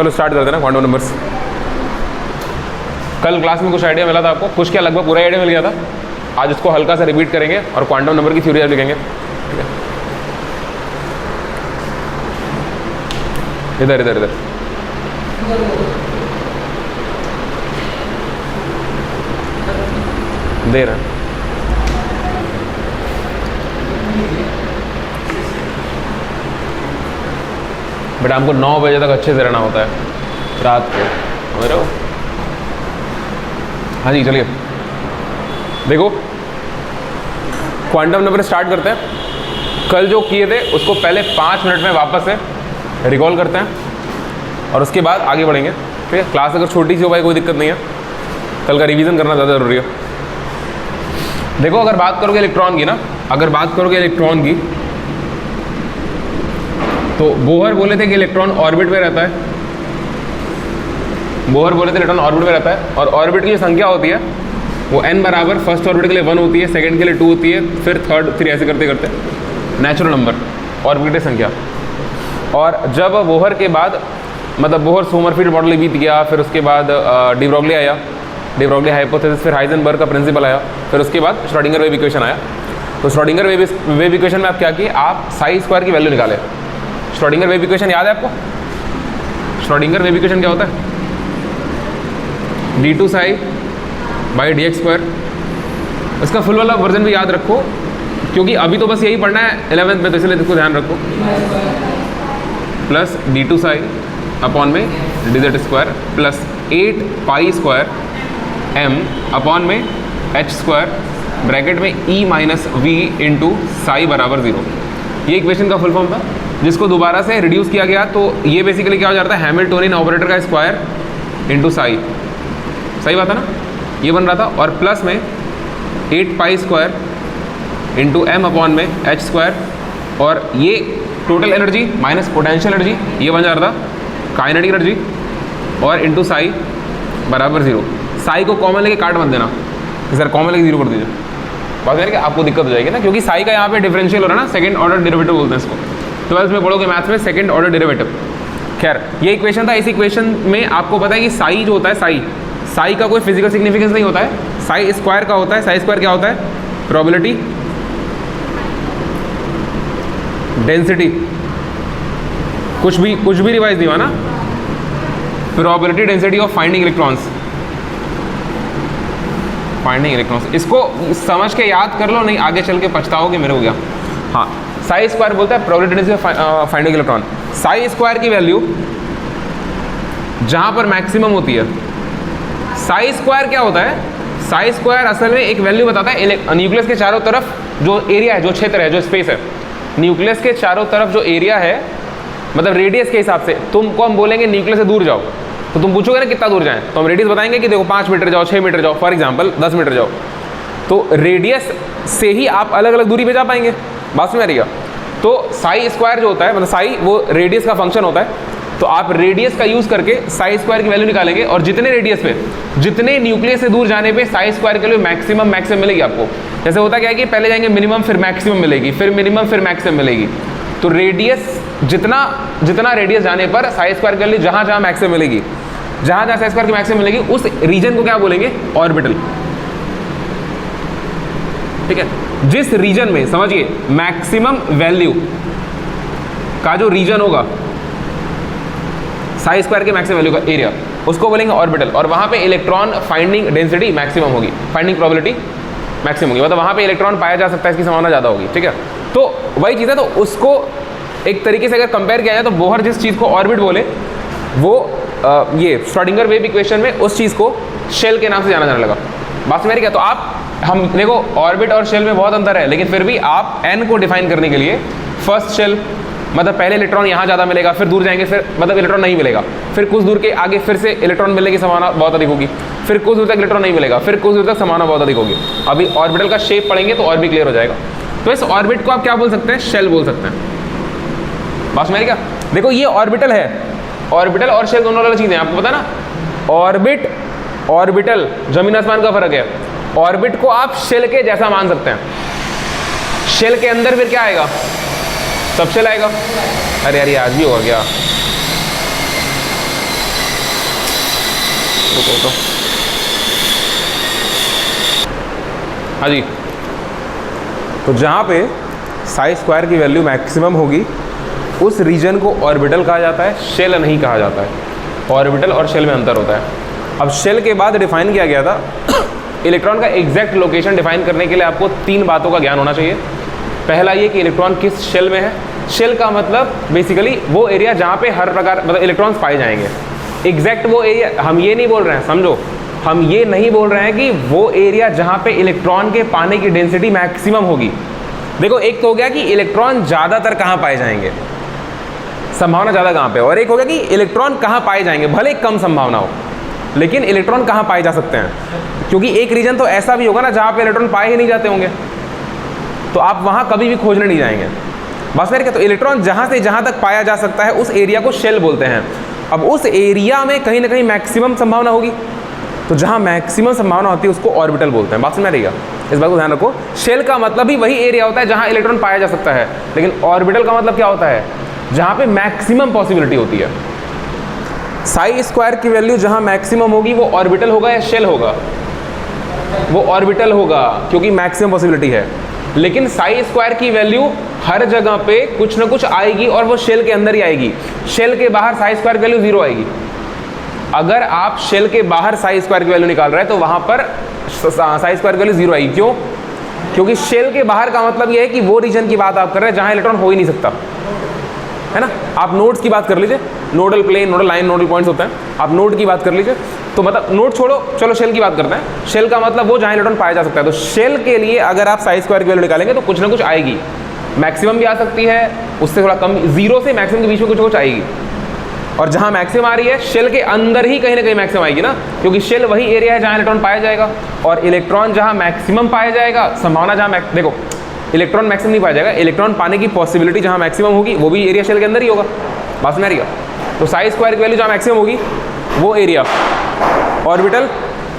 चलो स्टार्ट करते हैं ना क्वांटम नंबर्स। कल क्लास में कुछ आइडिया मिला था आपको, कुछ क्या लगभग पूरा आइडिया मिल गया था। आज इसको हल्का सा रिपीट करेंगे और क्वांटम नंबर की थ्योरी लिखेंगे। ठीक है, इधर इधर इधर दे रहे हैं। बट हमको 9 बजे तक अच्छे से रहना होता है रात को, समझ रहे हो? हाँ जी चलिए, देखो क्वांटम नंबर स्टार्ट करते हैं। कल जो किए थे उसको पहले 5 मिनट में वापस से रिकॉल करते हैं और उसके बाद आगे बढ़ेंगे। ठीक है, क्लास अगर छोटी सी हो भाई कोई दिक्कत नहीं है, कल का रिवीजन करना ज़्यादा ज़रूरी है। देखो अगर बात करोगे इलेक्ट्रॉन की ना, अगर बात करोगे इलेक्ट्रॉन की, तो बोहर बोले थे कि इलेक्ट्रॉन ऑर्बिट में रहता है। बोहर बोले थे इलेक्ट्रॉन ऑर्बिट में रहता है और ऑर्बिट की जो संख्या होती है वो n बराबर फर्स्ट ऑर्बिट के लिए 1 होती है, सेकंड के लिए 2 होती है, फिर थर्ड 3, ऐसे करते करते नेचुरल नंबर ऑर्बिट की संख्या। और जब बोहर के बाद मतलब बोहर सोमरफेल्ड मॉडल बीत गया, फिर उसके बाद डी ब्रोगली आया, डी ब्रोगली हाइपोथेसिस, फिर हाइजेनबर्ग का प्रिंसिपल आया, फिर उसके बाद श्रोडिंगर वेव इक्वेशन आया। तो श्रोडिंगर वेव इक्वेशन में आप क्या किए, आप साई स्क्वायर की वैल्यू निकाले। श्रोडिंगर वेव इक्वेशन याद है आपको? श्रोडिंगर वेव इक्वेशन क्या होता है? d2 psi by D x square. इसका फुल वाला वर्जन भी याद रखो, क्योंकि अभी तो बस यही पढ़ना है 11th में, तो इसलिए इसको ध्यान रखो। प्लस d2 साई अपॉन में dz square plus 8 pi square m upon में h स्क्वायर ब्रैकेट में e minus V into psi बराबर 0। ये इक्वेशन का फुल फॉर्म था, जिसको दोबारा से रिड्यूस किया गया। तो ये बेसिकली क्या हो जाता है, हैमिल्टोनियन ऑपरेटर का स्क्वायर इंटू साई। सही बात है ना, ये बन रहा था। और प्लस में 8 pi square into M upon में एच स्क्वायर, और ये total energy minus potential energy, ये बन जा रहा था काइनेटिक एनर्जी, और इंटू साई बराबर 0। साई को कॉमन लेके काट मत देना, सर कॉमन लेके 0 कर दीजिए, बात है कि आपको दिक्कत हो जाएगी ना, क्योंकि साई का यहाँ पे डिफरेंशियल हो रहा है ना, सेकंड ऑर्डर डेरिवेटिव बोलते हैं इसको। 12th में पढ़ोगे मैथ्स में सेकंड ऑर्डर डेरिवेटिव। खैर ये इक्वेशन था। इस इक्वेशन में आपको पता है कि साई जो होता है, साई का कोई फिजिकल सिग्निफिकेंस नहीं होता है, साई स्क्वायर का होता है। साई स्क्वायर क्या होता है? प्रोबेबिलिटी डेंसिटी, कुछ भी रिवाइज नहीं हुआ ना, probability density of finding electrons. इसको समझ के याद कर लो, नहीं आगे चल के पछताओगे मेरे को क्या। हाँ, साई स्क्वायर बोलता है probability density of finding electron. Sai square की वैल्यू जहां पर मैक्सिमम होती है, साई स्क्वायर क्या होता है? साई स्क्वायर असल में एक वैल्यू बताता है न्यूक्लियस के चारों तरफ जो एरिया है, जो क्षेत्र है, जो स्पेस है, न्यूक्लियस के चारों तरफ जो एरिया है, मतलब रेडियस के हिसाब से। तुमको हम बोलेंगे न्यूक्लियस से दूर जाओ, तो तुम पूछोगे ना कितना दूर जाएं, तो हम रेडियस बताएंगे कि देखो 5 मीटर जाओ, 6 मीटर जाओ, फॉर एग्जाम्पल 10 मीटर जाओ। तो रेडियस से ही आप अलग अलग दूरी पे जा पाएंगे, बात में आ रही है। तो साई स्क्वायर जो होता है, मतलब साई वो रेडियस का फंक्शन होता है। तो आप रेडियस का यूज करके साई स्क्वायर की वैल्यू निकालेंगे, और जितने रेडियस पे, जितने न्यूक्लियस से दूर जाने पे साई स्क्वायर के लिए मैक्सिमम मिलेगी आपको। जैसे होता क्या है कि पहले जाएंगे मिनिमम, फिर मैक्सिमम मिलेगी, फिर मिनिमम, फिर मैक्सिमम मिलेगी। तो रेडियस जितना रेडियस जाने पर साई स्क्वायर के लिए जहां मैक्सिमम मिलेगी, जहां साई स्क्वायर की मैक्सिमम मिलेगी, उस रीजन को क्या बोलेंगे? ऑर्बिटल। ठीक है, जिस रीजन में समझिए मैक्सिमम वैल्यू का जो रीजन होगा साई स्क्वायर के मैक्सिमम वैल्यू का एरिया, उसको बोलेंगे ऑर्बिटल। और वहां पे इलेक्ट्रॉन फाइंडिंग डेंसिटी मैक्सिमम होगी, फाइंडिंग प्रोबेबिलिटी मैक्सिमम होगी, मतलब वहां पे इलेक्ट्रॉन पाया जा सकता है, इसकी संभावना ज़्यादा होगी। ठीक है, तो वही चीज़ है। तो उसको एक तरीके से अगर कंपेयर किया जाए तो बोहर जिस चीज़ को ऑर्बिट बोले, वो ये श्रोडिंगर वेव इक्वेशन में उस चीज़ को शेल के नाम से जाना जाने लगा। बात समझ क्या? तो आप हम देखो ऑर्बिट और शेल में बहुत अंतर है, लेकिन फिर भी आप एन को डिफाइन करने के लिए फर्स्ट शेल, मतलब पहले इलेक्ट्रॉन यहाँ ज़्यादा मिलेगा, फिर दूर जाएंगे, फिर मतलब इलेक्ट्रॉन नहीं मिलेगा, फिर कुछ दूर के आगे फिर से इलेक्ट्रॉन मिलने की संभावना बहुत अधिक होगी, फिर कुछ दूर तक इलेक्ट्रॉन नहीं मिलेगा, फिर कुछ दूर तक संभावना बहुत अधिक होगी। अभी ऑर्बिटल का शेप पढ़ेंगे तो और भी क्लियर हो जाएगा। तो इस ऑर्बिट को आप क्या बोल सकते हैं? शेल बोल सकते हैं। बात समझ क्या? देखो ये ऑर्बिटल है, ऑर्बिटल और शेल दोनों अलग चीज़ें हैं, आपको पता ना। ऑर्बिटल जमीन आसमान का फर्क है। ऑर्बिट को आप शेल के जैसा मान सकते हैं। शेल के अंदर फिर क्या आएगा? सब शेल आएगा। अरे यार ये आज भी होगा क्या? हाँ जी, तो जहाँ पे साई स्क्वायर की वैल्यू मैक्सिमम होगी उस रीजन को ऑर्बिटल कहा जाता है, शेल नहीं कहा जाता है। ऑर्बिटल और शेल में अंतर होता है। अब शेल के बाद डिफाइन किया गया था इलेक्ट्रॉन का एग्जैक्ट लोकेशन डिफाइन करने के लिए आपको 3 बातों का ज्ञान होना चाहिए। पहला ये कि इलेक्ट्रॉन किस शेल में है। शेल का मतलब बेसिकली वो एरिया जहाँ पे हर प्रकार मतलब इलेक्ट्रॉन्स पाए जाएंगे। एग्जैक्ट वो एरिया, हम ये नहीं बोल रहे हैं, समझो, हम ये नहीं बोल रहे हैं कि वो एरिया जहाँ पे इलेक्ट्रॉन के पाने की डेंसिटी मैक्सिमम होगी। देखो, एक तो हो गया कि इलेक्ट्रॉन ज़्यादातर कहाँ पाए जाएंगे, संभावना ज़्यादा कहाँ पे, और एक हो गया कि इलेक्ट्रॉन कहाँ पाए जाएंगे, भले कम संभावना हो लेकिन इलेक्ट्रॉन कहाँ पाए जा सकते हैं। क्योंकि एक रीजन तो ऐसा भी होगा ना जहाँ पे इलेक्ट्रॉन पाए ही नहीं जाते होंगे, तो आप वहाँ कभी भी खोजने नहीं जाएंगे। बस मेरे क्या, तो इलेक्ट्रॉन जहाँ से जहाँ तक पाया जा सकता है उस एरिया को शेल बोलते हैं। अब उस एरिया में कहीं ना कहीं मैक्सिमम संभावना होगी, तो जहाँ मैक्सिमम संभावना होती है उसको ऑर्बिटल बोलते हैं। बात समझ में आएगा, इस बात को ध्यान रखो। शेल का मतलब भी वही एरिया होता है जहाँ इलेक्ट्रॉन पाया जा सकता है, लेकिन ऑर्बिटल का मतलब क्या होता है, जहाँ पे मैक्सिमम पॉसिबिलिटी होती है। साई स्क्वायर की वैल्यू जहाँ मैक्सिमम होगी वो ऑर्बिटल होगा या शेल होगा, वो ऑर्बिटल होगा क्योंकि मैक्सिमम पॉसिबिलिटी है। लेकिन साई स्क्वायर की वैल्यू हर जगह पे कुछ ना कुछ आएगी और वो शेल के अंदर ही आएगी। शेल के बाहर साई स्क्वायर की वैल्यू 0 आएगी। अगर आप शेल के बाहर साई स्क्वायर की वैल्यू निकाल रहे हैं तो वहां पर साई स्क्वायर की वैल्यू 0 आएगी। क्यों? क्योंकि शेल के बाहर का मतलब यह है कि वो रीजन की बात आप कर रहे हैं जहां इलेक्ट्रॉन हो ही नहीं सकता, है ना। आप नोड्स की बात कर लीजिए, nodal plane, nodal line, nodal points होते हैं, आप नोड की बात कर लीजिए। तो मतलब नोड छोड़ो, चलो शेल की बात करते हैं। शेल का मतलब वो जहाँ इलेक्ट्रॉन पाया जा सकता है। तो शेल के लिए अगर आप साई स्क्वायर की वैल्यू निकालेंगे तो कुछ ना कुछ आएगी, मैक्सिमम भी आ सकती है, उससे थोड़ा कम, 0 से मैक्सिमम के बीच में कुछ कुछ आएगी। और जहाँ मैक्सिमम आ रही है शेल के अंदर ही कहीं ना कहीं मैक्सिमम आएगी ना, क्योंकि शेल वही एरिया है जहाँ इलेक्ट्रॉन पाया जाएगा। और इलेक्ट्रॉन जहाँ मैक्सिमम पाया जाएगा, संभावना जहाँ देखो, इलेक्ट्रॉन मैक्सिमम नहीं पाया जाएगा, इलेक्ट्रॉन पाने की पॉसिबिलिटी जहाँ मैक्सिमम होगी वो भी एरिया शेल के अंदर ही होगा। बात में आ रही है। तो साई स्क्वायर की वैल्यू जहाँ मैक्सिमम होगी वो एरिया ऑर्बिटल,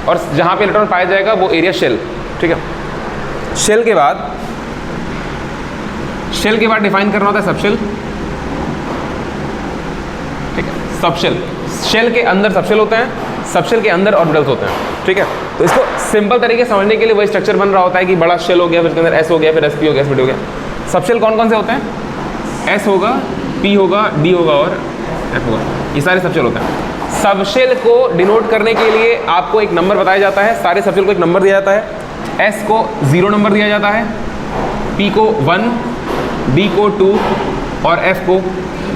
और जहाँ पे इलेक्ट्रॉन पाया जाएगा वो एरिया शेल। ठीक है। शेल के बाद डिफाइन करना होता है सबशेल। ठीक है, सबशेल, शेल के अंदर सबशेल होते हैं, सबशेल के अंदर ऑर्बिटल्स होते हैं। ठीक है, तो इसको सिंपल तरीके से समझने के लिए वही स्ट्रक्चर बन रहा होता है कि बड़ा शेल हो गया, फिर उसके अंदर एस हो गया, फिर एसपी हो गया, एसपी हो गया। सबशेल कौन कौन से होते हैं? एस होगा, पी होगा, डी होगा और एफ होगा, ये सारे सबशेल होते हैं। सबशेल को डिनोट करने के लिए आपको एक नंबर बताया जाता है, सारे सबशेल को एक नंबर दिया जाता है। एस को 0 नंबर दिया जाता है, पी को 1, डी को 2 और एफ को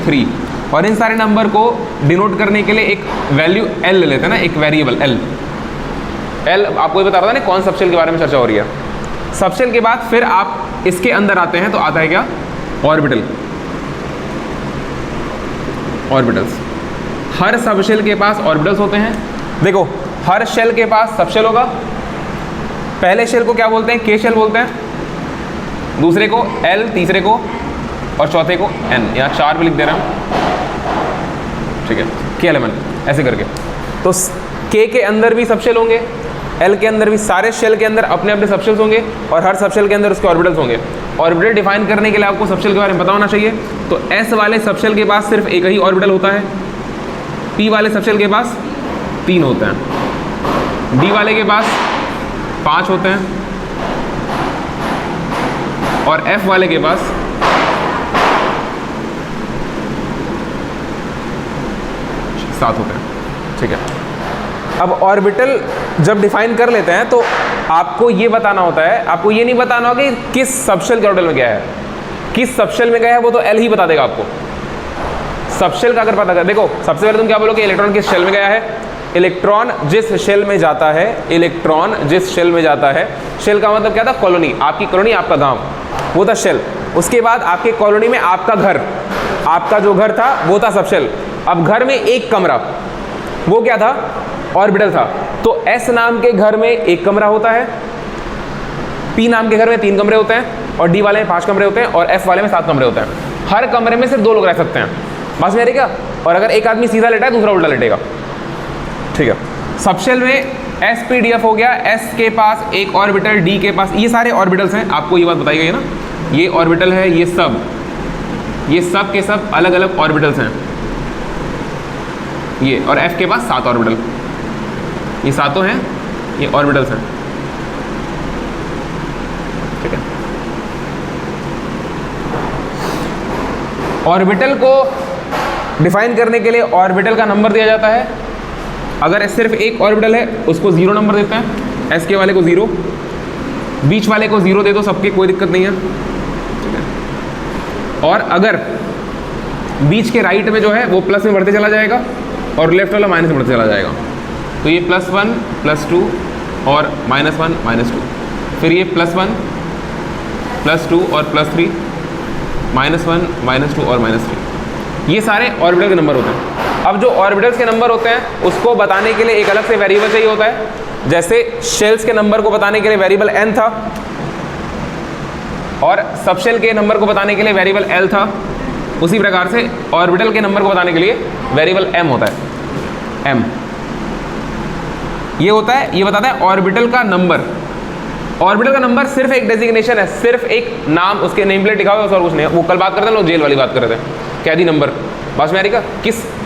3। और इन सारे नंबर को डिनोट करने के लिए एक वैल्यू एल ले लेते हैं ना, एक वेरिएबल एल। एल आपको ये बता रहा था ना कौन सबशेल के बारे में चर्चा हो रही है। सबशेल के बाद फिर आप इसके अंदर आते हैं तो आता है क्या? ऑर्बिटल। ऑर्बिटल्स, हर सबशेल के पास ऑर्बिटल्स होते हैं। देखो, हर शेल के पास सबशेल होगा। पहले शेल को क्या बोलते हैं? के शेल बोलते हैं, दूसरे को एल, तीसरे को और चौथे को एन। यहाँ 4 भी लिख दे रहा हूँ। ठीक है, के एलिमेंट ऐसे करके। तो के अंदर भी सबशेल होंगे, एल के अंदर भी, सारे शेल के अंदर अपने अपने सबशेल्स होंगे और हर सबशेल के अंदर उसके ऑर्बिटल्स होंगे। ऑर्बिटल डिफाइन करने के लिए आपको सबशेल के बारे में पता होना चाहिए। तो एस वाले सबशेल के पास सिर्फ एक ही ऑर्बिटल होता है, पी वाले सबशेल के पास 3 होते हैं, डी वाले के पास 5 होते हैं और एफ वाले के पास 7 होते हैं। ठीक है, अब ऑर्बिटल जब डिफाइन कर लेते हैं तो आपको ये बताना होता है, आपको ये नहीं बताना होगा कि किस सबशेल के ऑर्बिटल में गया है, किस सबशेल में गया है वो तो एल ही बता देगा आपको। सबशेल का अगर पता कर, देखो सबसे पहले तुम क्या बोलोगे? इलेक्ट्रॉन किस शेल में गया है? इलेक्ट्रॉन जिस शेल में जाता है, इलेक्ट्रॉन जिस शेल में जाता है, शेल का मतलब क्या था? कॉलोनी, आपकी कॉलोनी, आपका गांव, वो था शेल। उसके बाद आपके कॉलोनी में आपका घर, आपका जो घर था वो था सबशेल। अब घर में एक कमरा, वो क्या था? ऑर्बिटल था। तो एस नाम के घर में 1 कमरा होता है, पी नाम के घर में 3 कमरे होते हैं और डी वाले में 5 कमरे होते हैं और एफ वाले में 7 कमरे होते हैं। हर कमरे में सिर्फ 2 लोग रह सकते हैं, बस मेरे क्या। और अगर एक आदमी सीधा लेटा है, दूसरा उल्टा लेटेगा। ठीक है, सबशेल में एस पी डी एफ हो गया, एस के पास एक ऑर्बिटल, डी के पास, ये सारे ऑर्बिटल्स हैं। आपको ये बात बताई गई है ना, ये ऑर्बिटल है, ये सब के सब अलग अलग ऑर्बिटल्स हैं ये। और एफ के पास 7 ऑर्बिटल, ये सातों हैं, ये ऑर्बिटल्स हैं। ऑर्बिटल को डिफाइन करने के लिए ऑर्बिटल का नंबर दिया जाता है। अगर सिर्फ एक ऑर्बिटल है उसको 0 नंबर देते हैं, एस के वाले को 0, बीच वाले को 0 दे दो सबके, कोई दिक्कत नहीं है। और अगर बीच के राइट में जो है वो प्लस में बढ़ते चला जाएगा और लेफ्ट वाला माइनस में बढ़ते चला जाएगा, तो ये +1 +2 और -1 -2, फिर ये +1 +2 और +3, -1 -2 और -3, ये सारे ऑर्बिटल के नंबर होते हैं। अब जो ऑर्बिटल्स के नंबर होते हैं उसको बताने के लिए एक अलग से वेरिएबल चाहिए होता है। जैसे शेल्स के नंबर को बताने के लिए वेरिएबल n था और सबशेल के नंबर को बताने के लिए वेरिएबल l था, उसी प्रकार से ऑर्बिटल के नंबर को बताने के लिए वेरिएबल m होता है। m ये होता है, ये बताता है ऑर्बिटल का नंबर। ऑर्बिटल का नंबर सिर्फ एक डेजिग्नेशन है, सिर्फ एक नाम, उसके नेम प्लेट लिखा हुआ है और कुछ नहीं है। वो कल बात करते हैं लोग, जेल वाली बात कर रहे थे, कैदी नंबर, बस में का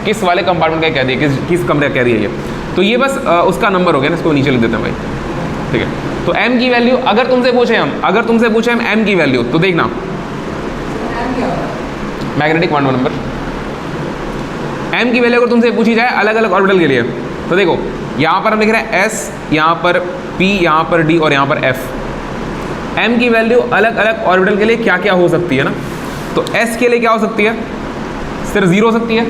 किस वाले कंपार्टमेंट का कैदी है, किस कमरे का कैदी है ये, तो ये बस उसका नंबर हो गया ना, इसको नीचे लिख देते हैं भाई, ठीक है। तो m की वैल्यू अगर तुमसे पूछे हम m की वैल्यू, तो देखना मैग्नेटिक क्वांटम नंबर, m की वैल्यू अगर तुमसे पूछी जाए अलग अलग ऑर्बिटल के लिए, तो देखो यहाँ पर हम लिख रहे हैं s, यहाँ पर p, यहाँ पर d और यहाँ पर f। m की वैल्यू अलग अलग ऑर्बिटल के लिए क्या क्या हो सकती है ना, तो s के लिए क्या हो सकती है, सिर्फ 0 हो सकती है।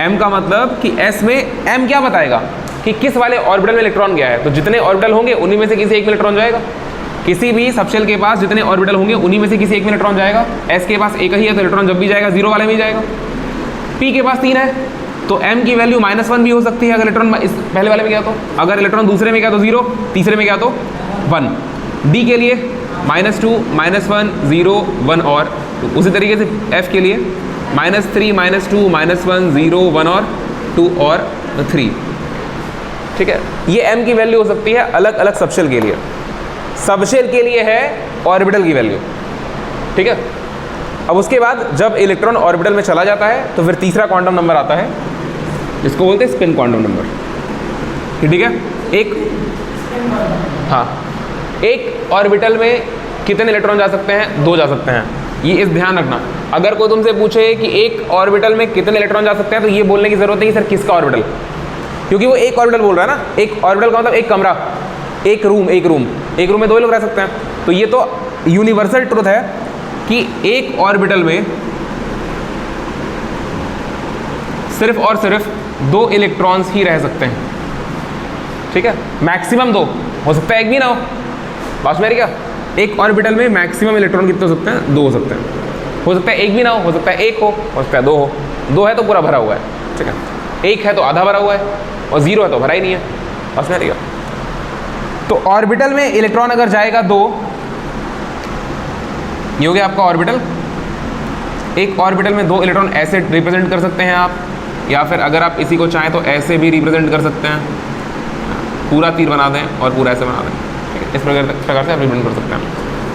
m का मतलब कि s में m क्या बताएगा कि किस वाले ऑर्बिटल में इलेक्ट्रॉन गया है, तो जितने ऑर्बिटल होंगे उन्हीं में से किसी एक में इलेक्ट्रॉन जाएगा। किसी भी सबशेल के पास जितने ऑर्बिटल होंगे उन्हीं में से किसी एक में इलेक्ट्रॉन जाएगा। s के पास एक ही है तो इलेक्ट्रॉन जब भी जाएगा 0 वाले में ही जाएगा। p के पास 3 है तो m की वैल्यू -1 भी हो सकती है अगर इलेक्ट्रॉन इस पहले वाले में गया तो, अगर इलेक्ट्रॉन दूसरे में गया तो 0, तीसरे में गया तो 1। d के लिए -2 -1 0 1 और 2, उसी तरीके से f के लिए -3 -2 -1 0 1 और 2 और 3, ठीक है। ये m की वैल्यू हो सकती है अलग अलग सबशेल के लिए। सबशेल के लिए है ऑर्बिटल की वैल्यू, ठीक है। अब उसके बाद जब इलेक्ट्रॉन ऑर्बिटल में चला जाता है तो फिर तीसरा क्वांटम नंबर आता है जिसको बोलते हैं स्पिन क्वांटम नंबर, ठीक है। एक ऑर्बिटल में कितने इलेक्ट्रॉन जा सकते हैं, 2 जा सकते हैं। ये इस ध्यान रखना, अगर कोई तुमसे पूछे कि एक ऑर्बिटल में कितने इलेक्ट्रॉन जा सकते हैं तो ये बोलने की जरूरत नहीं सर किसका ऑर्बिटल, क्योंकि वो एक ऑर्बिटल बोल रहा है ना। एक ऑर्बिटल का मतलब एक कमरा, एक रूम में 2 लोग रह सकते हैं। तो ये तो यूनिवर्सल ट्रुथ है कि एक ऑर्बिटल में सिर्फ और सिर्फ 2 इलेक्ट्रॉन्स ही रह सकते हैं, ठीक है। मैक्सिमम 2 हो सकता है, एक भी ना हो, बात मेरी क्या। एक ऑर्बिटल में मैक्सिमम इलेक्ट्रॉन कितने हो सकते हैं, 2 हो सकते हैं। हो सकता है एक भी ना हो सकता है 1 हो सकता है 2 हो। 2 है तो पूरा भरा हुआ है, ठीक है। 1 है तो आधा भरा हुआ है और 0 है तो भरा ही नहीं है, बस मेरी क्या। तो ऑर्बिटल में इलेक्ट्रॉन अगर जाएगा 2, ये हो गया आपका ऑर्बिटल। एक ऑर्बिटल में 2 इलेक्ट्रॉन ऐसे रिप्रेजेंट कर सकते हैं आप, या फिर अगर आप इसी को चाहें तो ऐसे भी रिप्रेजेंट कर सकते हैं, पूरा तीर बना दें और पूरा ऐसे बना दें, ठीक है। इस प्रकार से आप रिप्रेजेंट कर सकते हैं।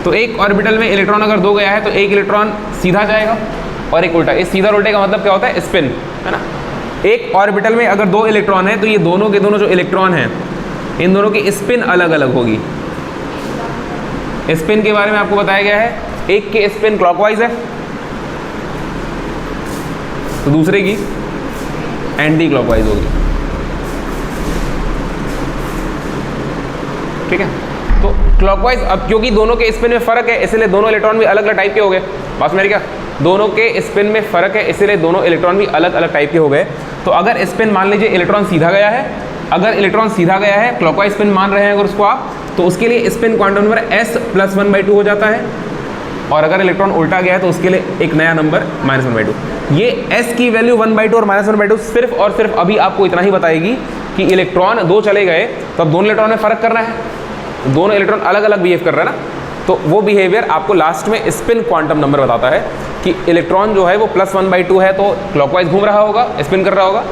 तो एक ऑर्बिटल में इलेक्ट्रॉन अगर 2 गया है तो एक इलेक्ट्रॉन सीधा जाएगा और एक उल्टा। इस सीधा उल्टे का मतलब क्या होता है, स्पिन, है ना। एक ऑर्बिटल में अगर 2 इलेक्ट्रॉन है तो ये दोनों के दोनों जो इलेक्ट्रॉन हैं इन दोनों की स्पिन अलग अलग होगी। स्पिन के बारे में आपको बताया गया है, एक की स्पिन क्लॉकवाइज है तो दूसरे की एंटी क्लॉकवाइज होगी, ठीक है। तो क्लॉकवाइज, अब क्योंकि दोनों के स्पिन में फर्क है इसलिए दोनों इलेक्ट्रॉन भी अलग अलग टाइप के हो गए। बस मेरी क्या, दोनों के स्पिन में फर्क है इसलिए दोनों इलेक्ट्रॉन भी अलग अलग टाइप के हो गए। तो अगर स्पिन मान लीजिए इलेक्ट्रॉन सीधा गया है, अगर इलेक्ट्रॉन सीधा गया है क्लॉकवाइज स्पिन मान रहे हैं अगर उसको आप, तो उसके लिए स्पिन क्वांटम नंबर s + 1/2 हो जाता है। और अगर इलेक्ट्रॉन उल्टा गया है तो उसके लिए एक नया नंबर -1/2। ये s की वैल्यू 1/2 और -1/2 सिर्फ और सिर्फ अभी आपको इतना ही बताएगी कि इलेक्ट्रॉन 2 चले गए तो अब दोनों इलेक्ट्रॉन में फ़र्क करना है, दोनों इलेक्ट्रॉन अलग अलग बिहेव कर रहे हैं ना। तो वो बिहेवियर आपको लास्ट में स्पिन क्वांटम नंबर बताता है कि इलेक्ट्रॉन जो है वो +1/2 है तो क्लॉकवाइज घूम रहा होगा, स्पिन कर रहा होगा,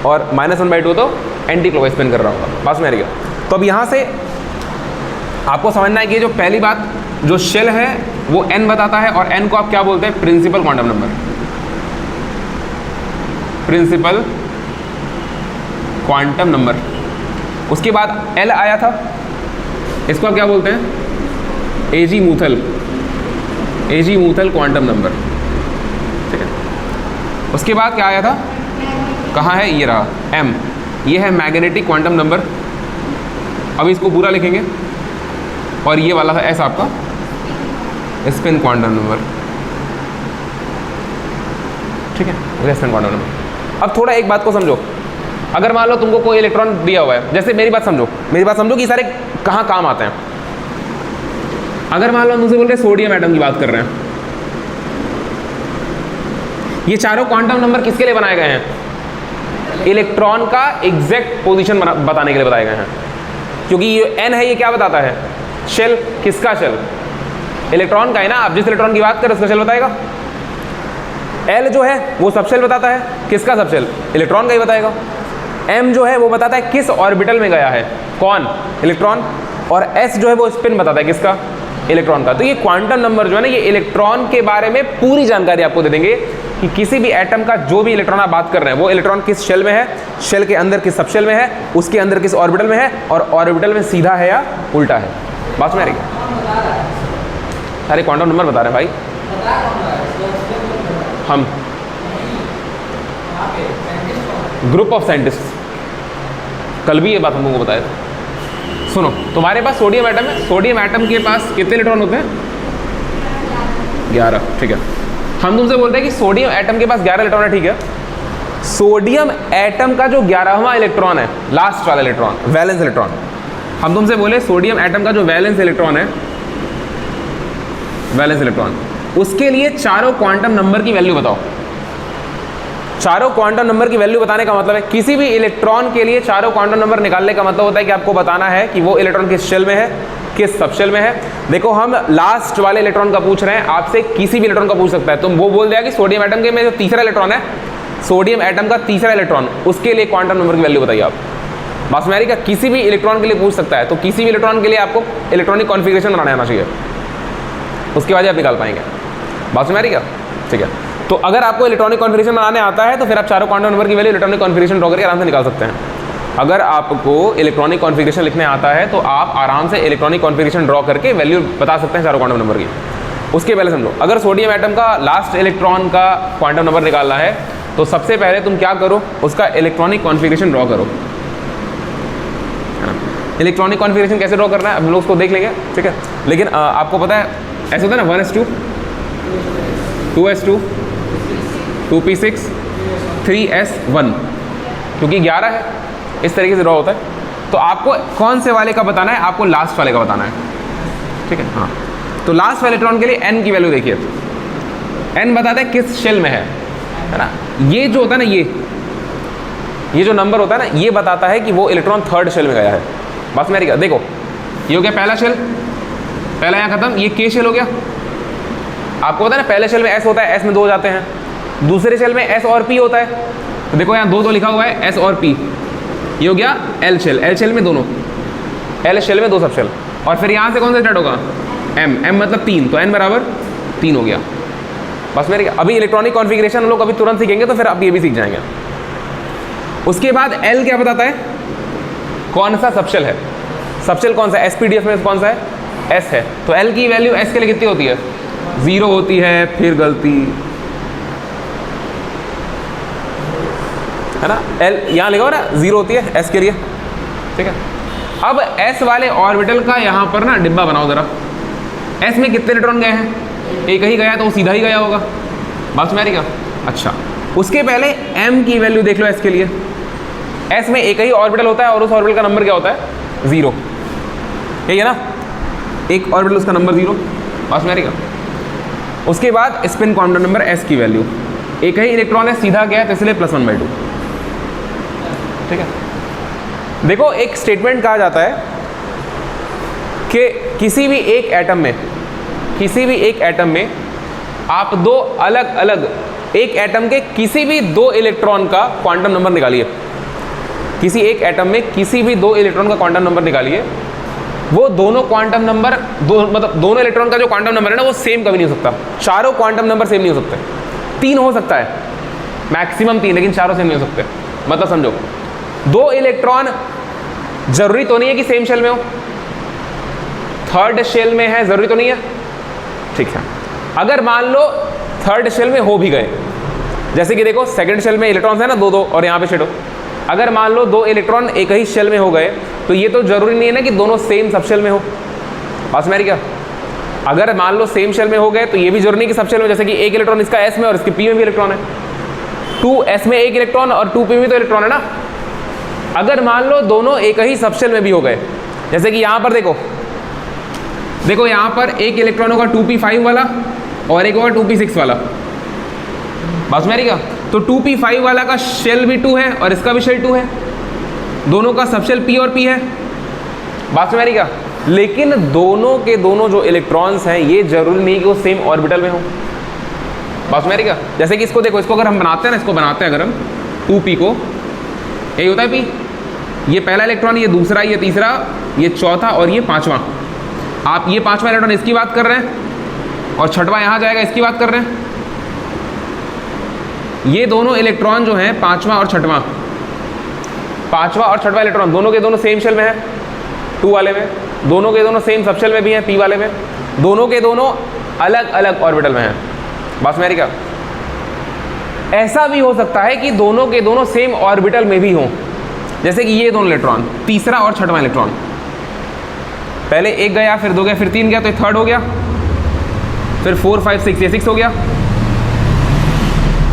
और -1/2 तो एंटी क्लॉकवाइज स्पिन कर रहा होगा। पास में आ गया। तो अब यहाँ से आपको समझना है कि जो पहली बात, जो शेल है वो n बताता है और n को आप क्या बोलते हैं, principal quantum number, principal quantum number. उसके बाद l आया था, इसको आप क्या बोलते हैं, एजीमूथल क्वांटम नंबर, ठीक है। उसके बाद क्या आया था, कहाँ है, ये रहा m, ये है मैग्नेटिक क्वांटम नंबर। अब इसको पूरा लिखेंगे और ये वाला है s आपका स्पिन क्वांटम नंबर, ठीक है, स्पिन क्वांटम नंबर। अब थोड़ा एक बात को समझो, अगर मान लो तुमको कोई इलेक्ट्रॉन दिया हुआ है, जैसे मेरी बात समझो कि सारे कहाँ काम आते हैं। अगर मान लो हम तुमसे बोल रहे हैं सोडियम एटम की बात कर रहे हैं, ये चारों क्वांटम नंबर किसके लिए बनाए गए हैं, इलेक्ट्रॉन का एग्जैक्ट पोजीशन बताने के लिए बताए गए हैं। क्योंकि ये n है, ये क्या बताता है, शेल, किसका शेल, इलेक्ट्रॉन का है ना। आप जिस इलेक्ट्रॉन की बात करें उसका शेल बताएगा। l जो है वो सबशेल बताता है, किसका सबशेल, इलेक्ट्रॉन का ही बताएगा। m जो है वो बताता है किस ऑर्बिटल में गया है, कौन, इलेक्ट्रॉन। और s जो है वो स्पिन बताता है, किसका, इलेक्ट्रॉन का। तो ये क्वांटम नंबर जो है ना, ये इलेक्ट्रॉन के बारे में पूरी जानकारी आपको दे देंगे कि किसी भी एटम का जो भी इलेक्ट्रॉन आप बात कर रहे हैं, वो इलेक्ट्रॉन किस शेल में है, शेल के अंदर किस सबशेल में है, उसके अंदर किस ऑर्बिटल में है, और ऑर्बिटल में सीधा है या उल्टा है। बात में आ रही है, सारे क्वांटम नंबर बता रहे हैं भाई हम, ग्रुप ऑफ साइंटिस्ट, कल भी ये बात हम लोगों को बताया था। सुनो, तुम्हारे पास सोडियम एटम है, सोडियम एटम के पास कितने इलेक्ट्रॉन होते हैं, 11, ठीक है। हम तुमसे बोल रहे हैं कि सोडियम एटम के पास 11 इलेक्ट्रॉन है, ठीक है। सोडियम एटम का जो 11वां इलेक्ट्रॉन है, लास्ट वाला इलेक्ट्रॉन, वैलेंस इलेक्ट्रॉन, हम तुमसे बोले सोडियम एटम का जो वैलेंस इलेक्ट्रॉन है, वैलेंस इलेक्ट्रॉन, उसके लिए चारों क्वांटम नंबर की वैल्यू बताओ। चारों क्वांटम नंबर की वैल्यू बताने का मतलब है, किसी भी इलेक्ट्रॉन के लिए चारों क्वांटम नंबर निकालने का मतलब होता है कि आपको बताना है कि वो इलेक्ट्रॉन किस शेल में है, किस सबशेल में है। देखो, हम लास्ट वाले इलेक्ट्रॉन का पूछ रहे हैं, आपसे किसी भी इलेक्ट्रॉन का पूछ सकता है। तुम वो बोल दिया कि सोडियम एटम के में जो तीसरा इलेक्ट्रॉन है, सोडियम एटम का तीसरा इलेक्ट्रॉन, उसके लिए क्वांटम नंबर की वैल्यू बताइए आप। बस मेरी का किसी भी इलेक्ट्रॉन के लिए पूछ सकता है, तो किसी भी इलेक्ट्रॉन के लिए आपको इलेक्ट्रॉनिक कॉन्फ़िगरेशन बनाना आना चाहिए, उसके बाद आप निकाल पाएंगे। बात समझ आ रही क्या, ठीक है। तो अगर आपको इलेक्ट्रॉनिक कॉन्फ़िगरेशन बनाने आता है तो फिर आप चारों क्वांटम नंबर की वैल्यू इलेक्ट्रॉनिक कॉन्फ़िगरेशन ड्रॉ करके आराम से निकाल सकते हैं। अगर आपको इलेक्ट्रॉनिक कॉन्फ़िगरेशन लिखने आता है तो आप आराम से इलेक्ट्रॉनिक कॉन्फ़िगरेशन ड्रॉ करके वैल्यू बता सकते हैं चारों क्वांटम नंबर की। उसके पहले समझो, अगर सोडियम एटम का लास्ट इलेक्ट्रॉन का क्वांटम नंबर निकालना है तो सबसे पहले तुम क्या करो, उसका इलेक्ट्रॉनिक कॉन्फ़िगरेशन ड्रॉ करो। इलेक्ट्रॉनिक कॉन्फ़िगरेशन कैसे ड्रॉ करना है हम लोग उसको देख लेंगे, ठीक है। लेकिन आपको पता है ऐसा होता है ना, 1s2 2s2 2p6 3s1, क्योंकि 11 है, इस तरीके से ड्रॉ होता है। तो आपको कौन से वाले का बताना है, आपको लास्ट वाले का बताना है, ठीक है। हाँ, तो लास्ट वाले इलेक्ट्रॉन के लिए n की वैल्यू देखिए, n बताता है किस शेल में है ना। ये जो होता है ना, ये जो नंबर होता है ना, ये बताता है कि वो इलेक्ट्रॉन थर्ड शेल में गया है। बस मेरी क्या, देखो ये हो गया पहला शेल, पहला यहाँ खत्म, ये k शेल हो गया। आपको पता है ना, पहले शेल में s होता है, s में 2 हो जाते हैं। दूसरे शेल में s और p होता है, तो देखो यहाँ 2 लिखा हुआ है, s और p, ये हो गया l शेल। l शेल में दोनों, l शेल में 2 सब शेल। और फिर यहाँ से कौन सा स्टार्ट होगा, m, m मतलब 3, तो n बराबर 3 हो गया। बस मेरे अभी इलेक्ट्रॉनिक कॉन्फ़िगरेशन हम लोग अभी तुरंत सीखेंगे, तो फिर आप ये भी सीख जाएंगे। उसके बाद l क्या बताता है, कौन सा सबशेल है, सबशेल कौन सा, sp-df में कौन सा है, s है। तो l की वैल्यू s के लिए कितनी होती है, 0 होती है। फिर गलती है ना, l यहाँ लिखा हो ना 0 होती है s के लिए, ठीक है। अब s वाले ऑर्बिटल का यहाँ पर ना डिब्बा बनाओ जरा। s में कितने इलेक्ट्रॉन गए हैं, एक ही गया, तो वो सीधा ही गया होगा। बात समझ आ रही क्या। अच्छा, उसके पहले m की वैल्यू देख लो s के लिए। s में एक ही ऑर्बिटल होता है और उस ऑर्बिटल का नंबर क्या होता है, 0, यही है ना, एक ऑर्बिटल उसका नंबर 0। बात समझ आ रही क्या। उसके बाद स्पिन क्वांटम नंबर s की वैल्यू, एक ही इलेक्ट्रॉन है, सीधा गया, तो इसलिए +1/2, ठीक है। देखो, एक स्टेटमेंट कहा जाता है कि किसी भी एक एटम में आप दो अलग अलग, एक एटम के किसी भी 2 इलेक्ट्रॉन का क्वांटम नंबर निकालिए। किसी एक एटम में किसी भी 2 इलेक्ट्रॉन का क्वांटम नंबर निकालिए। वो दोनों क्वांटम नंबर, मतलब दोनों इलेक्ट्रॉन का जो क्वांटम नंबर है ना, वो सेम कभी नहीं हो सकता। चारों क्वांटम नंबर सेम नहीं हो सकते। 3 हो सकता है, मैक्सिमम 3, लेकिन चारों सेम नहीं हो सकते। मतलब समझो, 2 इलेक्ट्रॉन जरूरी तो नहीं है कि सेम शेल में हो, थर्ड शेल में है, जरूरी तो नहीं है, ठीक है। अगर मान लो थर्ड शेल में हो भी गए, जैसे कि देखो सेकंड शेल में इलेक्ट्रॉन्स है ना, दो दो, और यहाँ पे शेडो। अगर मान लो दो इलेक्ट्रॉन एक ही शेल में हो गए तो ये तो जरूरी नहीं है ना कि दोनों सेम सब शेल में हो। पास में क्या, अगर मान लो सेम शेल में हो गए तो ये भी जरूरी नहीं कि सब शेल में, जैसे कि एक इलेक्ट्रॉन इसका एस में और इसके पी में भी इलेक्ट्रॉन है, 2s में एक इलेक्ट्रॉन और 2p में तो इलेक्ट्रॉन है ना। अगर मान लो दोनों एक ही सब शेल में भी हो गए, जैसे कि यहाँ पर देखो यहाँ पर एक इलेक्ट्रॉन होगा 2p5 वाला और एक होगा 2p6 वाला। बस मेरी क्या, तो 2p5 वाला का शेल भी 2 है और इसका भी शेल 2 है, दोनों का सब शेल p और p है। बात मेरी क्या, लेकिन दोनों के दोनों जो इलेक्ट्रॉन्स हैं ये जरूरी नहीं कि वो सेम ऑर्बिटल में हो। बात मेरी क्या, जैसे कि इसको देखो, इसको अगर हम बनाते हैं ना, इसको बनाते हैं अगर हम 2p को, यही होता है p, ये पहला इलेक्ट्रॉन, ये दूसरा, ये तीसरा, ये चौथा और ये पांचवा। आप ये पांचवा इलेक्ट्रॉन इसकी बात कर रहे हैं और छठवां यहाँ जाएगा, इसकी बात कर रहे हैं। ये दोनों इलेक्ट्रॉन जो हैं पांचवा और छठवां इलेक्ट्रॉन दोनों के दोनों सेम शेल में है 2 वाले में, दोनों के दोनों सेम सब शेल में भी हैं p वाले में, दोनों के दोनों अलग अलग ऑर्बिटल में हैं। बस मेरी क्या, ऐसा भी हो सकता है कि दोनों के दोनों सेम ऑर्बिटल में भी हों, जैसे कि ये दोनों इलेक्ट्रॉन, तीसरा और छठवां इलेक्ट्रॉन, पहले एक गया, फिर 2 गया, फिर 3 गया, तो ये थर्ड हो गया, फिर 4 5 6, ये 6 हो गया।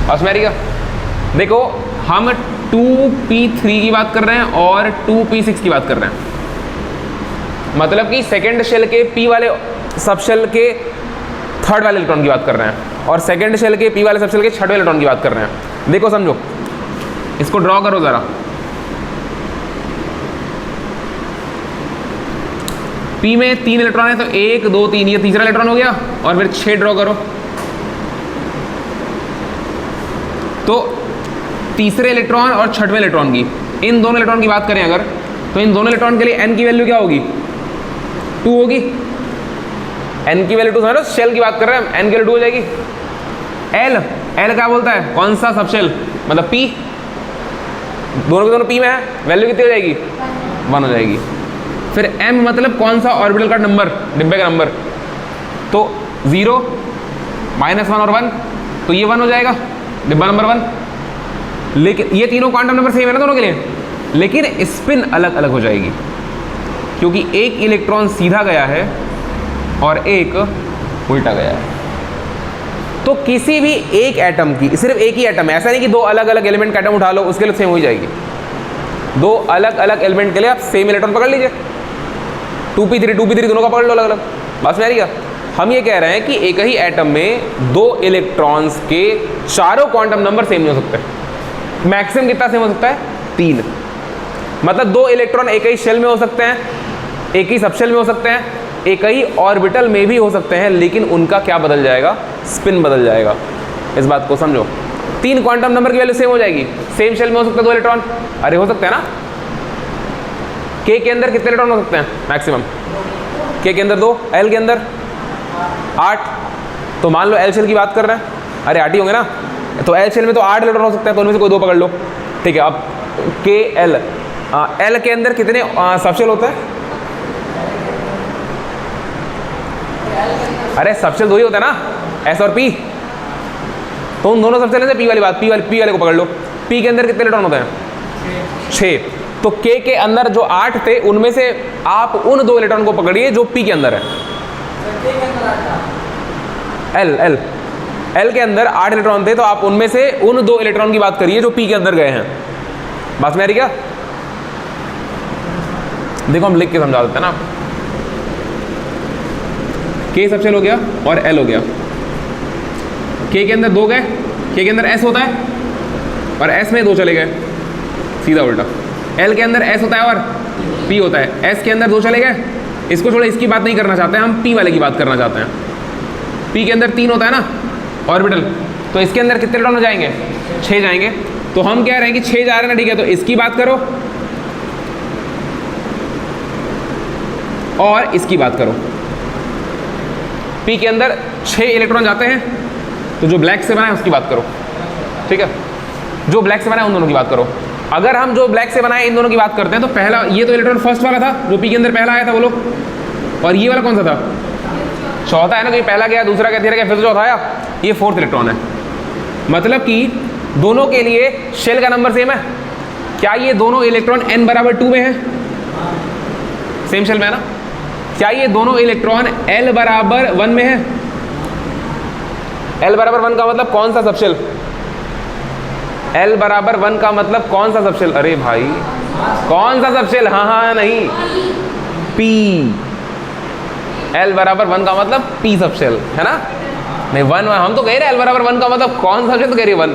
बस मेरी क्या, देखो हम 2p3 की बात कर रहे हैं और 2p6 की बात कर रहे हैं, मतलब कि सेकेंड शेल के p वाले सब शेल के थर्ड वाले इलेक्ट्रॉन की बात कर रहे हैं और सेकेंड शेल के p वाले सब शेल के छठवें इलेक्ट्रॉन की बात कर रहे हैं। देखो समझो, इसको ड्रॉ करो ज़रा। p में 3 इलेक्ट्रॉन है तो 1 2 3, ये तीसरा इलेक्ट्रॉन हो गया, और फिर 6 ड्रॉ करो। तो तीसरे इलेक्ट्रॉन और छठवें इलेक्ट्रॉन की, इन दोनों इलेक्ट्रॉन की बात करें अगर, तो इन दोनों इलेक्ट्रॉन के लिए n की वैल्यू क्या होगी, 2 होगी। n की वैल्यू 2, समझ लो, शेल की बात कर रहे हैं, n की वैल्यू 2 हो जाएगी। l क्या बोलता है, कौन सा सब शेल, मतलब p, दोनों के दोनों p में है, वैल्यू कितनी हो जाएगी, 1 हो जाएगी। फिर m मतलब कौन सा ऑर्बिटल का नंबर, डिब्बे का नंबर, तो 0 -1 और 1, तो ये 1 हो जाएगा, डिब्बा नंबर 1। लेकिन ये तीनों क्वांटम नंबर सेम है ना दोनों के लिए, लेकिन स्पिन अलग अलग हो जाएगी, क्योंकि एक इलेक्ट्रॉन सीधा गया है और एक उल्टा गया है। तो किसी भी एक एटम की, सिर्फ एक ही एटम है, ऐसा नहीं कि दो अलग अलग एलिमेंट का एटम उठा लो उसके लिए सेम हो जाएगी, दो अलग अलग एलिमेंट के लिए आप सेम इलेक्ट्रॉन पकड़ लीजिए, 2p3 दोनों का पकड़ लो अलग अलग। बस मेरी क्या, हम ये कह रहे हैं कि एक ही एटम में दो इलेक्ट्रॉन्स के चारों क्वांटम नंबर सेम नहीं हो सकते। मैक्सिमम कितना सेम हो सकता है, 3। मतलब दो इलेक्ट्रॉन एक ही शेल में हो सकते हैं, एक ही सबशेल में हो सकते हैं, एक ही ऑर्बिटल में भी हो सकते हैं, लेकिन उनका क्या बदल जाएगा, स्पिन बदल जाएगा। इस बात को समझो, 3 क्वांटम नंबर की वैल्यू सेम हो जाएगी, सेम शेल में हो सकते हैं दो इलेक्ट्रॉन, अरे हो सकते हैं ना। k के अंदर कितने इलेक्ट्रॉन हो सकते हैं मैक्सिमम, k के अंदर 2, l के अंदर 8, तो मान लो l शेल की बात कर रहे हैं, अरे 8 ही होंगे ना, तो l शेल में तो 8 इलेक्ट्रॉन हो सकते हैं, तो उनमें से कोई 2 पकड़ लो, ठीक है। अब k l, l के अंदर कितने सबशेल होते हैं, अरे सबशेल 2 ही होता है ना, s और p, तो उन दोनों सबशेल से p वाली बात, p वाले को पकड़ लो। p के अंदर कितने इलेक्ट्रॉन होते हैं, 6, तो k के अंदर जो 8 थे उनमें से आप उन 2 इलेक्ट्रॉन को पकड़िए जो p के अंदर है। l के अंदर 8 इलेक्ट्रॉन थे, तो आप उनमें से उन 2 इलेक्ट्रॉन की बात करिए जो p के अंदर गए हैं। बात में आ रही क्या, देखो हम लिख के समझा देते हैं ना, k सबशेल हो गया और l हो गया, k के अंदर 2 गए, k के अंदर s होता है और s में 2 चले गए, सीधा उल्टा। l के अंदर s होता है और p होता है, s के अंदर 2 चले गए, इसको छोड़ो, इसकी बात नहीं करना चाहते हैं हम, p वाले की बात करना चाहते हैं। p के अंदर 3 होता है ना ऑर्बिटल, तो इसके अंदर कितने इलेक्ट्रॉन हो जाएंगे, 6 जाएंगे। तो हम कह रहे हैं कि 6 जा रहे हैं ना, ठीक है, तो इसकी बात करो और इसकी बात करो। p के अंदर 6 इलेक्ट्रॉन जाते हैं, तो जो ब्लैक से बना है उसकी बात करो, ठीक है, जो ब्लैक से बना है उन दोनों की बात करो। अगर हम जो ब्लैक से बनाए इन दोनों की बात करते हैं, तो पहला ये तो इलेक्ट्रॉन फर्स्ट वाला था जो p के अंदर पहला आया था बोलो, और ये वाला कौन सा था, चौथा है ना, तो ये पहला गया, दूसरा गया, तीसरा गया, फिर चौथा आया, ये 4th इलेक्ट्रॉन है। मतलब कि दोनों के लिए शेल का नंबर सेम है। क्या ये दोनों इलेक्ट्रॉन n बराबर 2 में है? सेम शेल में है ना? क्या ये दोनों इलेक्ट्रॉन l बराबर 1 में है? l बराबर 1 का मतलब कौन सा सबशेल? l बराबर 1 का मतलब कौन सा सबशेल? अरे भाई कौन सा सबशेल? हाँ नहीं, p। l बराबर 1 का मतलब p सबशेल है ना? नहीं 1 हम तो कह रहे हैं l बराबर 1 का मतलब कौन सा सबशेल, तो कह रही है 1।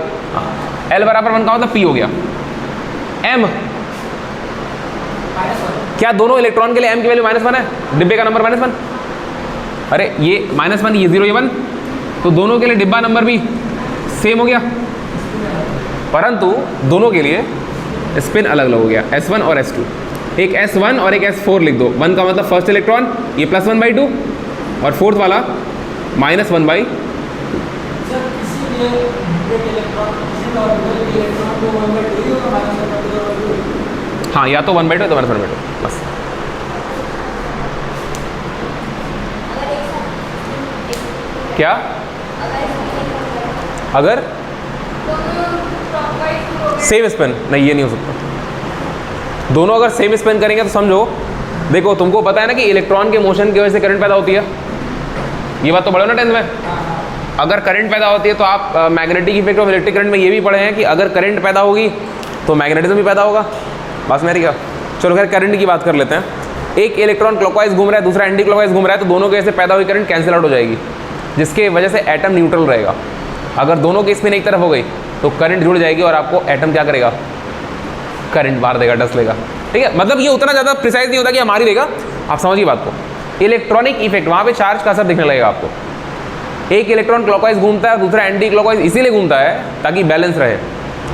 l बराबर 1 का मतलब p हो गया। m, क्या दोनों इलेक्ट्रॉन के लिए m की वैल्यू -1 है? डिब्बे का नंबर -1। अरे ये -1, ये 0, ये 1, तो दोनों के लिए डिब्बा नंबर भी सेम हो गया, परंतु दोनों के लिए स्पिन अलग अलग हो गया, S1 और S2। एक S1 और एक S4 लिख दो। 1 का मतलब फर्स्ट इलेक्ट्रॉन, ये +1/2, और फोर्थ वाला -1/2। हाँ, या तो 1/2 तो -1/2 बस। क्या अगर सेम स्पिन? नहीं, ये नहीं हो सकता। दोनों अगर सेम स्पिन करेंगे तो समझो, देखो तुमको पता है ना कि इलेक्ट्रॉन के मोशन की वजह से करंट पैदा होती है, ये बात तो पढ़ो ना 10th में। अगर करंट पैदा होती है तो आप magnetic effect of electric current में ये भी पढ़े हैं कि अगर करंट पैदा होगी तो मैग्नेटिज्म भी पैदा होगा। बस मेरी क्या, चलो खैर करंट की बात कर लेते हैं। एक इलेक्ट्रॉन क्लॉकवाइज घूम रहा है, दूसरा एंटी क्लॉकवाइज घूम रहा है, तो दोनों के ऐसे पैदा हुई करंट कैंसिल आउट हो जाएगी, जिसके वजह से एटम न्यूट्रल रहेगा। अगर दोनों की स्पिन एक तरफ हो गई तो करंट जुड़ जाएगी और आपको एटम क्या करेगा? करंट बाहर देगा, डस्ट लेगा। ठीक है, मतलब ये उतना ज़्यादा प्रिसाइज नहीं होता कि हमारी देगा, आप समझिए बात को। इलेक्ट्रॉनिक इफेक्ट, वहाँ पे चार्ज का असर दिखने लगेगा आपको। एक इलेक्ट्रॉन क्लॉकवाइज घूमता है, दूसरा एंटी क्लॉकवाइज इसीलिए घूमता है ताकि बैलेंस रहे।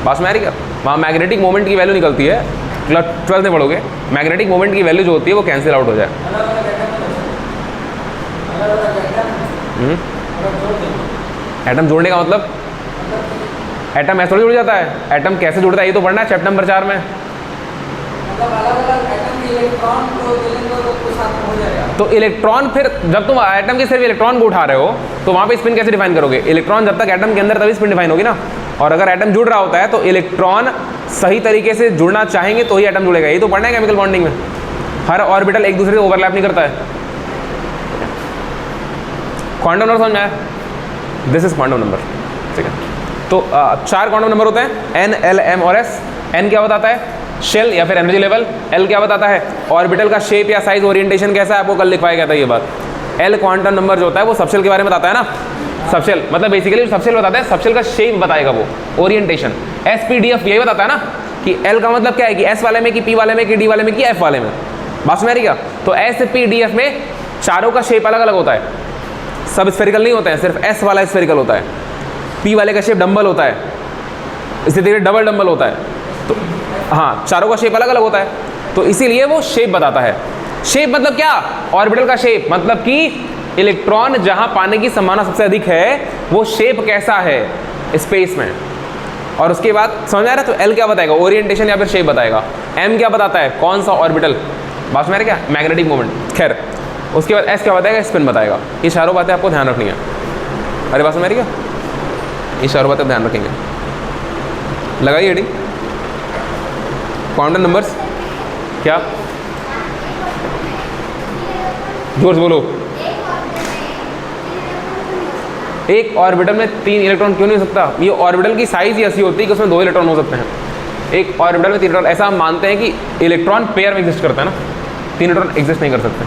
पास में आ रही क्या? वहाँ मैग्नेटिक मोमेंट की वैल्यू निकलती है, 12th में पढ़ोगे, मैग्नेटिक मोमेंट की वैल्यू जो होती है वो कैंसिल आउट हो जाए। एटम जोड़ने का मतलब, एटम ऐसे थोड़ी जुड़ जाता है। एटम कैसे जुड़ता है ये तो पढ़ना है चैप्टर नंबर 4 में। तो इलेक्ट्रॉन, फिर जब तुम एटम के सिर्फ इलेक्ट्रॉन को उठा रहे हो तो वहाँ पे स्पिन कैसे डिफाइन करोगे? इलेक्ट्रॉन जब तक एटम के अंदर तभी स्पिन डिफाइन होगी ना। और अगर एटम जुड़ रहा होता है तो इलेक्ट्रॉन सही तरीके से जुड़ना चाहेंगे तो ही एटम जुड़ेगा। ये तो पढ़ना है केमिकल बॉन्डिंग में। हर ऑर्बिटल एक दूसरे से ओवरलैप नहीं करता है। क्वांटम नंबर समझ में आया? This is quantum number. ठीक है, तो 4 क्वांटम नंबर होते हैं, n, l, m और s। n क्या बताता है? शेल या फिर एनर्जी लेवल। l क्या बताता है? ऑर्बिटल का शेप या साइज, ओरिएंटेशन कैसा है, आपको कल लिखवाया गया था ये बात। l क्वांटम नंबर जो होता है वो सबशेल के बारे में बताता है ना। सबशेल मतलब बेसिकली सबशेल बताता है, सबशेल का शेप बताएगा वो, orientation. s, p, d, f यही बताता है ना कि l का मतलब क्या है कि s वाले में, कि p वाले में, कि d वाले में, कि f वाले में। बात में आ रही क्या? तो s, p, d, f में चारों का शेप अलग अलग होता है, सब स्फेरिकल नहीं होता है, सिर्फ s वाला स्फेरिकल होता है। p वाले का शेप डंबल होता है, इसी तरह डबल डंबल होता है। तो हाँ, चारों का शेप अलग अलग होता है, तो इसीलिए वो शेप बताता है। शेप मतलब क्या? ऑर्बिटल का शेप, मतलब कि इलेक्ट्रॉन जहां पाने की संभावना सबसे अधिक है वो शेप कैसा है स्पेस में। और उसके बाद समझ आ रहा है? तो L क्या बताएगा? ओरिएंटेशन या फिर शेप बताएगा। M क्या बताता है? कौन सा ऑर्बिटल, बात में आ रही क्या? Magnetic moment. खैर, उसके बाद S क्या बताएगा? स्पिन बताएगा। ये चारों बातें आपको ध्यान रखनी है। अरे बात में आ रही क्या? ये चारों बातें ध्यान रखेंगे। लगाइए हेडिंग क्वांटम नंबर्स। क्या? जोर से बोलो। एक ऑर्बिटल में 3 इलेक्ट्रॉन क्यों नहीं हो सकता? ये ऑर्बिटल की साइज ही ऐसी होती है कि उसमें 2 इलेक्ट्रॉन हो सकते हैं। एक ऑर्बिटल में 3 इलेक्ट्रॉन, ऐसा हम मानते हैं कि इलेक्ट्रॉन पेयर में एग्जिस्ट करता है ना, 3 इलेक्ट्रॉन एग्जिस्ट नहीं कर सकते।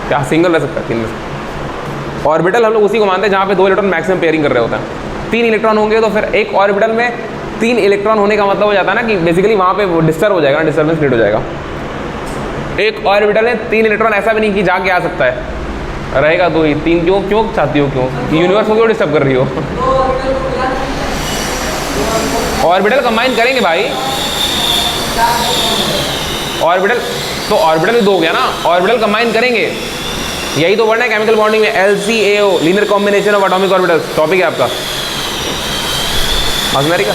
क्या सिंगल रह सकता है 3 में से? ऑर्बिटल हम लोग उसी को मानते हैं जहाँ पे 2 इलेक्ट्रॉन मैक्सिमम पेयरिंग कर रहे होता है। 3 इलेक्ट्रॉन होंगे तो फिर एक ऑर्बिटल में 3 इलेक्ट्रॉन होने का मतलब हो जाता है ना कि बेसिकली वहाँ पे डिस्टर्ब हो जाएगा, डिस्टर्बेंस क्रिएट हो जाएगा। एक ऑर्बिटल में 3 इलेक्ट्रॉन ऐसा भी नहीं कि जाके आ सकता है, रहेगा 2 ही। 3 क्यों चाहती हो? क्यों यूनिवर्स को क्यों डिस्टर्ब कर रही हो? ऑर्बिटल कंबाइन करेंगे भाई, ऑर्बिटल तो ऑर्बिटल भी 2 हो गया ना, ऑर्बिटल कंबाइन करेंगे। यही तो पढ़ना है केमिकल बॉन्डिंग में, LCAO, linear combination of atomic orbitals, topic है आपका। समझ का?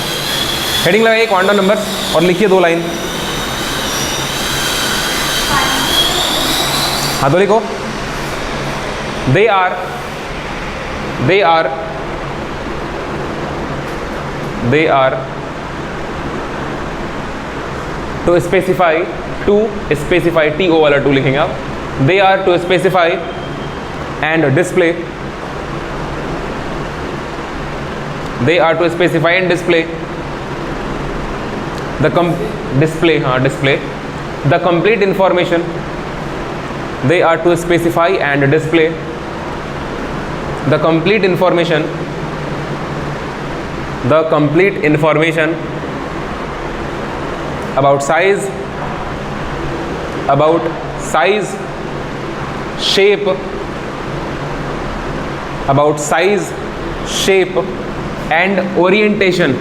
हेडिंग लगाइए क्वांटम नंबर्स और लिखिए 2 लाइन। हाँ तो लिखो, they are they are to specify, to specify, TO वाला टू लिखेंगे आप, they are to specify and display, they are to specify and display the display, हाँ display the complete information, they are to specify and display the complete information about size, shape, about size, shape and orientation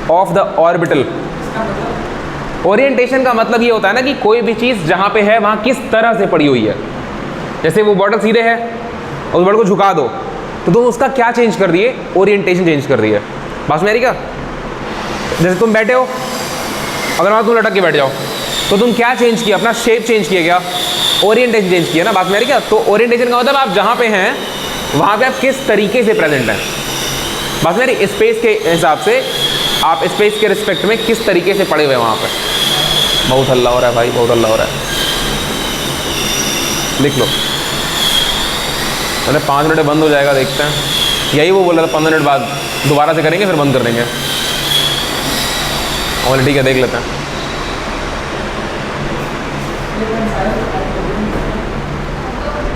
of the orbital। Orientation का मतलब ये होता है ना कि कोई भी चीज़ जहाँ पे है वहाँ किस तरह से पड़ी हुई है। जैसे वो बॉटल सीधे है उस बॉटल को झुका दो तो तुम उसका क्या चेंज कर दिए, ओरिएंटेशन चेंज कर दिए। बात मेरी क्या, जैसे तुम बैठे हो, अगर वहाँ तुम लटक के बैठ जाओ तो तुम क्या चेंज किया, अपना शेप चेंज किया, क्या ओरिएंटेशन चेंज किया ना। बात मेरी क्या, तो ओरिएंटेशन का मतलब आप जहाँ पे हैं वहाँ पे आप किस तरीके से प्रेजेंट हैं। बात मेरी स्पेस के हिसाब से आप स्पेस के रिस्पेक्ट में किस तरीके से पड़े हुए हैं वहाँ पे। बहुत हल्ला हो रहा है भाई, बहुत हल्ला हो रहा है, लिख लो। अरे 5 मिनट बंद हो जाएगा, देखते हैं। यही वो बोल रहा था 15 मिनट बाद दोबारा से करेंगे फिर बंद कर देंगे। और ठीक है, देख लेते हैं।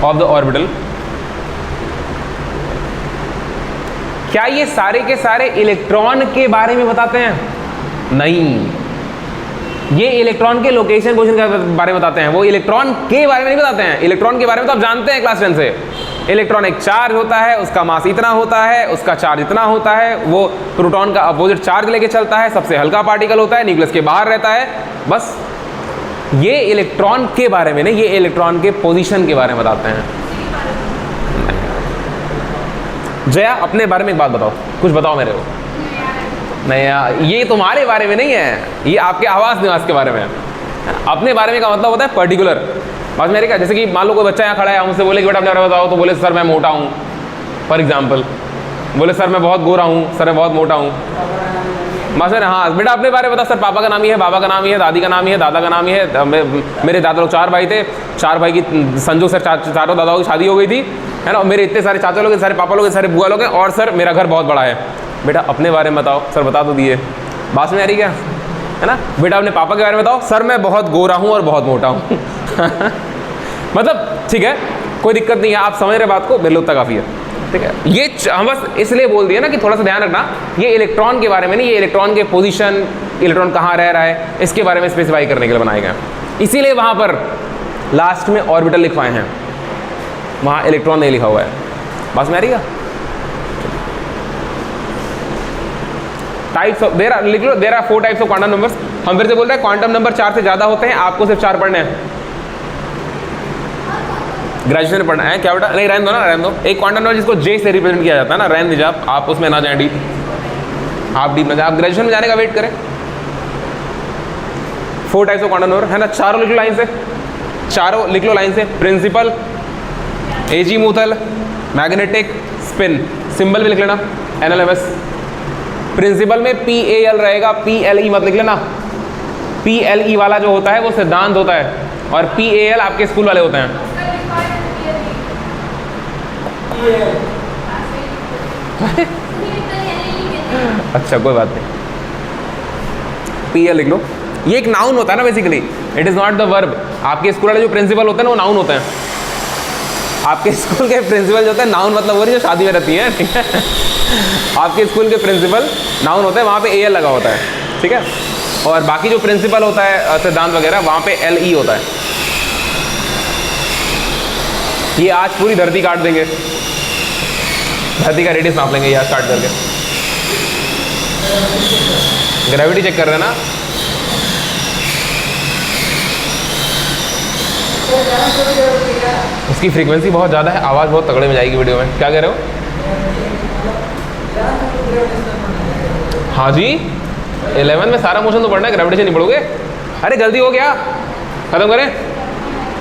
ऑफ द ऑर्बिटल, क्या ये सारे के सारे इलेक्ट्रॉन के बारे में बताते हैं? नहीं, ये इलेक्ट्रॉन के लोकेशन पोजीशन के बारे में बताते हैं, वो इलेक्ट्रॉन के बारे में नहीं बताते हैं। इलेक्ट्रॉन के बारे में तो आप जानते हैं क्लास 10 से। इलेक्ट्रॉन एक चार्ज होता है, उसका मास इतना होता है, उसका चार्ज इतना होता है, वो प्रोटॉन का अपोजिट चार्ज लेके चलता है, सबसे हल्का पार्टिकल होता है, न्यूक्लियस के बाहर रहता है। बस ये इलेक्ट्रॉन के बारे में नहीं, ये इलेक्ट्रॉन के पोजीशन के बारे में बताते हैं। जया, अपने बारे में एक बात बताओ, कुछ बताओ मेरे को। नहीं यार, ये तुम्हारे बारे में नहीं है, ये आपके आवास निवास के बारे में है। अपने बारे में का मतलब होता है पर्टिकुलर। बात मेरे क्या, जैसे कि मान लो कोई बच्चा यहाँ खड़ा है, हमसे बोले कि बेटा अपने बारे में बताओ, तो बोले सर मैं मोटा हूँ, फॉर एग्जाम्पल। बोले सर मैं बहुत गोरा हूँ, सर मैं बहुत मोटा हूँ। बस हाँ बेटा अपने बारे में बता। सर पापा का नाम ही है, बाबा का नाम ही है, दादी का नाम ही है, दादा का नाम ही है। मेरे दादा लोग 4 भाई थे, 4 भाई की संजोग सर चारों दादाओं की शादी हो गई थी, है ना। मेरे इतने सारे चाचा लोग हैं, सारे पापा लोग हैं, सारे बुआ लोग हैं, और सर मेरा घर बहुत बड़ा है। बेटा अपने बारे में बताओ। सर बता तो दिए, बात में आ रही क्या, है ना। बेटा अपने पापा के बारे में बताओ। सर मैं बहुत गोरा हूँ और बहुत मोटा हूँ। मतलब ठीक है, कोई दिक्कत नहीं है, आप समझ रहे बात को, मेरे लिए उतना काफ़ी है, ठीक है। ये हम बस इसलिए बोल दिए ना कि थोड़ा सा ध्यान रखना, ये इलेक्ट्रॉन के बारे में नहीं, ये इलेक्ट्रॉन के पोजीशन, इलेक्ट्रॉन कहाँ रह रहा है, इसके बारे में स्पेसिफाई करने के लिए बनाए गए। इसीलिए वहाँ पर लास्ट में ऑर्बिटल लिखवाए हैं, वहाँ इलेक्ट्रॉन नहीं लिखा हुआ है। बस में आ रही है। टाइप्स ऑफ देयर आर, लिख लो, there are 4 types of quantum numbers. हम फिर से बोल रहे हैं क्वांटम नंबर 4 से ज़्यादा होते हैं, आपको सिर्फ 4 पढ़ने हैं। ग्रेजुएशन में पढ़ना है क्या बेटा? नहीं रहने दो ना, रहने दो। एक क्वांटम नंबर जिसको जे से रिप्रेजेंट किया जाता है ना, रहने दीजिए आप उसमें ना जाएं डीप, आप डीप में जाए, आप ग्रेजुएशन में जाने का वेट करें। 4 टाइप्स ऑफ क्वांटम नंबर है ना, चारों लिख लो लाइन से, चारों लिख लो लाइन से। Principal, azimuthal, magnetic, spin, symbol भी लिख लेना NLMS। प्रिंसिपल में PAL रहेगा, PLE मत लिख लेना। PLE वाला जो होता है वो सिद्धांत होता है, और PAL आपके स्कूल वाले होते हैं। अच्छा कोई बात नहीं, PL लिख लो। ये एक नाउन होता है ना basically, it is not the verb. आपके स्कूल वाले जो प्रिंसिपल होते हैं ना वो नाउन होते हैं। आपके स्कूल के प्रिंसिपल जो होते हैं, नाउन मतलब वो नहीं जो शादी में रहती हैं, ठीक है। आपके स्कूल के प्रिंसिपल नाउन होते हैं, वहाँ पे AL लगा होता है, ठीक है। और बाकी जो प्रिंसिपल होता है सिद्धांत वगैरह, वहाँ पे LE होता है। ये आज पूरी धरती काट देंगे, धरती का रेडियस नाप लेंगे यार स्टार्ट करके। ग्रेविटी चेक कर रहे हैं ना, उसकी फ्रीक्वेंसी बहुत ज़्यादा है, आवाज़ बहुत तगड़े में जाएगी वीडियो में। क्या कह रहे हो? हाँ जी, 11 में सारा मोशन तो पढ़ना है, ग्रेविटेशन नहीं पढ़ोगे? अरे जल्दी हो गया, खत्म करें?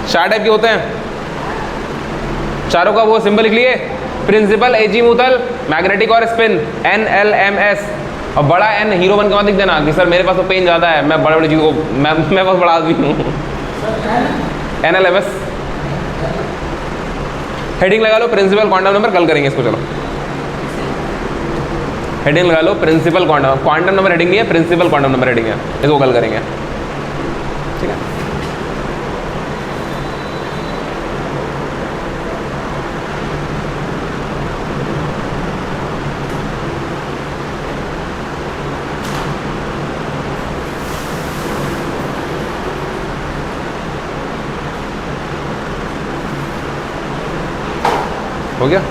4 टाइप के होते हैं, चारों का वो सिंबल लिख लिए, प्रिंसिपल, एजीमुथल, मैग्नेटिक और स्पिन, NLMS। और बड़ा N हीरो बन के मत लिख देना कि सर मेरे पास तो पेन ज़्यादा है, मैं बड़े बड़ी चीज़ों को मैं बहुत बड़ा आदमी हूँ। NLMS हेडिंग लगा लो, प्रिंसिपल क्वांटम नंबर, कल करेंगे इसको। चलो हेडिंग लगा लो, प्रिंसिपल क्वांटम नंबर हेडिंग नहीं है, प्रिंसिपल क्वांटम नंबर हेडिंग है, इसको कल करेंगे, ठीक है। हो गया?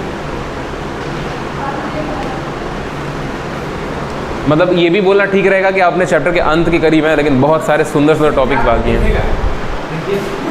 मतलब ये भी बोलना ठीक रहेगा कि आपने चैप्टर के अंत के करीब है, लेकिन बहुत सारे सुंदर सुंदर टॉपिक्स बाकी हैं।